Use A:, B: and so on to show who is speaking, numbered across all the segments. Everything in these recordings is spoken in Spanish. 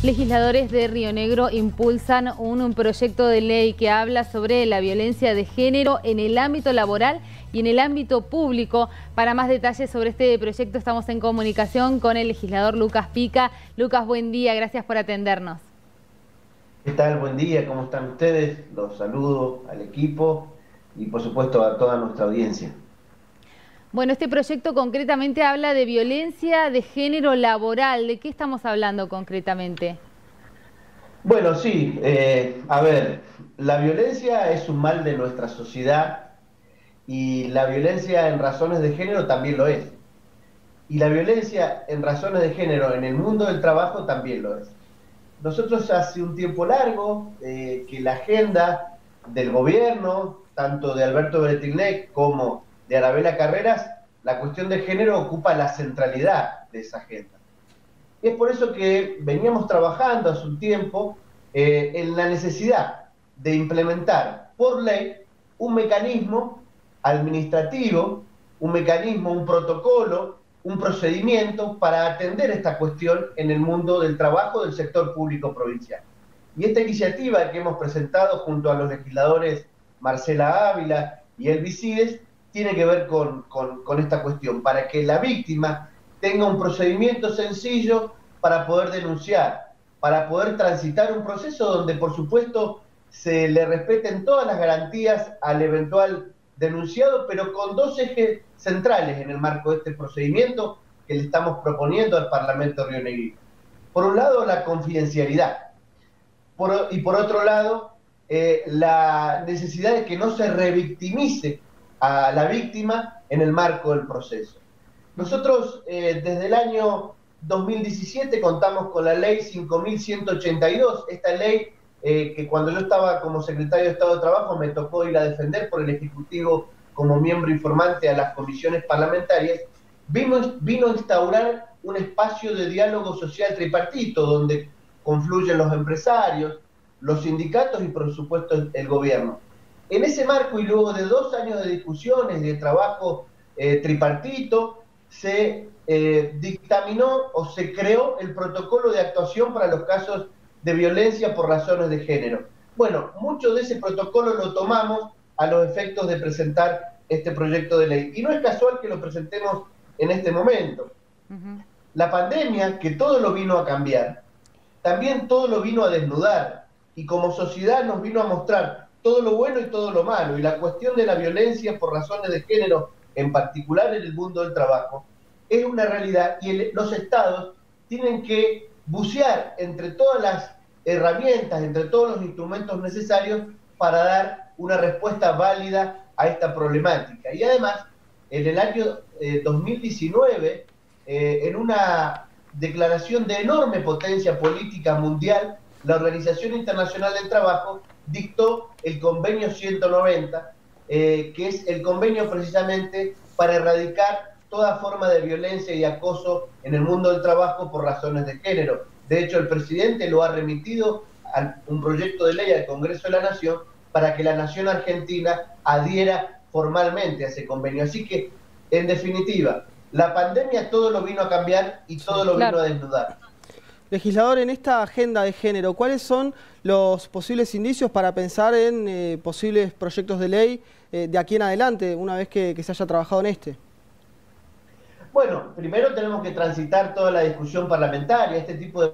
A: Legisladores de Río Negro impulsan un proyecto de ley que habla sobre la violencia de género en el ámbito laboral y en el ámbito público. Para más detalles sobre este proyecto estamos en comunicación con el legislador Lucas Pica. Lucas, buen día, gracias por atendernos.
B: ¿Qué tal? Buen día, ¿cómo están ustedes? Los saludo al equipo y por supuesto a toda nuestra audiencia.
A: Bueno, este proyecto concretamente habla de violencia de género laboral. ¿De qué estamos hablando concretamente?
B: Bueno, sí, a ver, la violencia es un mal de nuestra sociedad y la violencia en razones de género también lo es. Y la violencia en razones de género en el mundo del trabajo también lo es. Nosotros hace un tiempo largo que la agenda del gobierno, tanto de Alberto Bretilnec como de Arabella Carreras, la cuestión de género ocupa la centralidad de esa agenda. Y es por eso que veníamos trabajando hace un tiempo en la necesidad de implementar por ley un mecanismo administrativo, un mecanismo, un protocolo, un procedimiento para atender esta cuestión en el mundo del trabajo del sector público provincial. Y esta iniciativa que hemos presentado junto a los legisladores Marcela Ávila y Elvisides tiene que ver con esta cuestión, para que la víctima tenga un procedimiento sencillo para poder denunciar, para poder transitar un proceso donde por supuesto se le respeten todas las garantías al eventual denunciado, pero con dos ejes centrales en el marco de este procedimiento que le estamos proponiendo al Parlamento rionegrino. Por un lado, la confidencialidad, y por otro lado, la necesidad de que no se revictimice a la víctima en el marco del proceso. Nosotros desde el año 2017 contamos con la ley 5.182, esta ley que cuando yo estaba como secretario de Estado de Trabajo me tocó ir a defender por el Ejecutivo como miembro informante a las comisiones parlamentarias, vino a instaurar un espacio de diálogo social tripartito donde confluyen los empresarios, los sindicatos y por supuesto el gobierno. En ese marco y luego de 2 años de discusiones, de trabajo tripartito, se dictaminó o se creó el protocolo de actuación para los casos de violencia por razones de género. Bueno, mucho de ese protocolo lo tomamos a los efectos de presentar este proyecto de ley. Y no es casual que lo presentemos en este momento. La pandemia, que todo lo vino a cambiar, también todo lo vino a desnudar, y como sociedad nos vino a mostrar todo lo bueno y todo lo malo, y la cuestión de la violencia por razones de género, en particular en el mundo del trabajo, es una realidad, y los estados tienen que bucear entre todas las herramientas, entre todos los instrumentos necesarios para dar una respuesta válida a esta problemática. Y además, en el año 2019, en una declaración de enorme potencia política mundial, la Organización Internacional del Trabajo dictó el convenio 190, que es el convenio precisamente para erradicar toda forma de violencia y acoso en el mundo del trabajo por razones de género. De hecho, el presidente lo ha remitido a un proyecto de ley al Congreso de la Nación para que la Nación Argentina adhiera formalmente a ese convenio. Así que, en definitiva, la pandemia todo lo vino a cambiar y todo lo vino a desnudar.
C: Legislador, en esta agenda de género, ¿cuáles son los posibles indicios para pensar en posibles proyectos de ley de aquí en adelante, una vez que se haya trabajado en este?
B: Bueno, primero tenemos que transitar toda la discusión parlamentaria. Este tipo de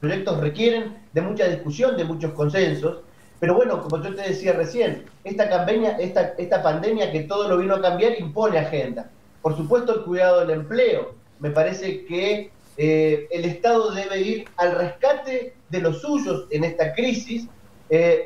B: proyectos requieren de mucha discusión, de muchos consensos. Pero bueno, como yo te decía recién, esta pandemia que todo lo vino a cambiar impone agenda. Por supuesto, el cuidado del empleo. Me parece que el Estado debe ir al rescate de los suyos en esta crisis.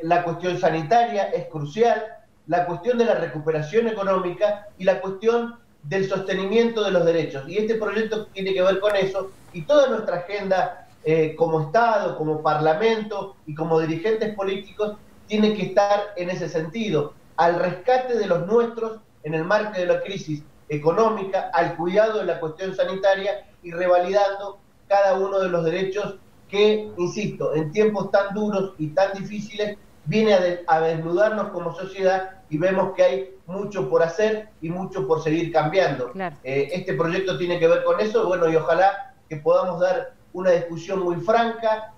B: La cuestión sanitaria es crucial, la cuestión de la recuperación económica y la cuestión del sostenimiento de los derechos. Y este proyecto tiene que ver con eso, y toda nuestra agenda como Estado, como Parlamento y como dirigentes políticos tiene que estar en ese sentido, al rescate de los nuestros en el marco de la crisis económica, al cuidado de la cuestión sanitaria y revalidando cada uno de los derechos que, insisto, en tiempos tan duros y tan difíciles viene a desnudarnos como sociedad, y vemos que hay mucho por hacer y mucho por seguir cambiando.
A: Claro.
B: Este proyecto tiene que ver con eso, bueno, y ojalá que podamos dar una discusión muy franca,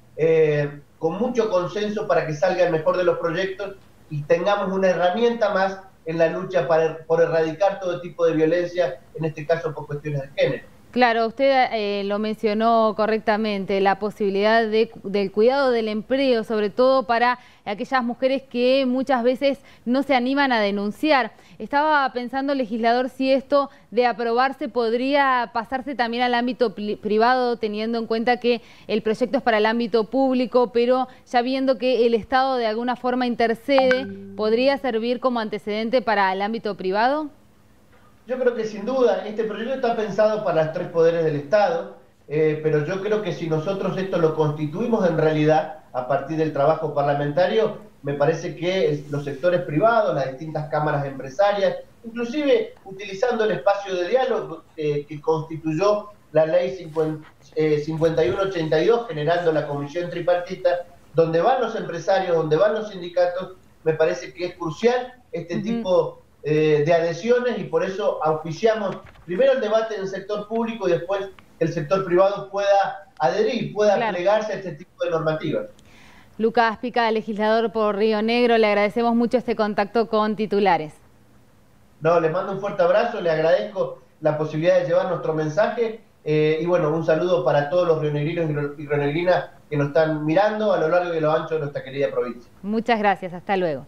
B: con mucho consenso para que salga el mejor de los proyectos y tengamos una herramienta más en la lucha por erradicar todo tipo de violencia, en este caso por cuestiones de género.
A: Claro, usted lo mencionó correctamente, la posibilidad del cuidado del empleo, sobre todo para aquellas mujeres que muchas veces no se animan a denunciar. Estaba pensando, legislador, si esto de aprobarse podría pasarse también al ámbito privado, teniendo en cuenta que el proyecto es para el ámbito público, pero ya viendo que el Estado de alguna forma intercede, ¿podría servir como antecedente para el ámbito privado?
B: Yo creo que sin duda, este proyecto está pensado para los tres poderes del Estado, pero yo creo que si nosotros esto lo constituimos en realidad a partir del trabajo parlamentario, me parece que los sectores privados, las distintas cámaras empresarias, inclusive utilizando el espacio de diálogo que constituyó la ley 5182, generando la comisión tripartita, donde van los empresarios, donde van los sindicatos, me parece que es crucial este tipo de adhesiones, y por eso auspiciamos primero el debate en el sector público y después el sector privado pueda adherir, pueda plegarse a este tipo de normativas.
A: Lucas Pica, legislador por Río Negro, le agradecemos mucho este contacto con Titulares.
B: No, les mando un fuerte abrazo, le agradezco la posibilidad de llevar nuestro mensaje y bueno, un saludo para todos los rionegrinos y rionegrinas que nos están mirando a lo largo y a lo ancho de nuestra querida provincia.
A: Muchas gracias, hasta luego.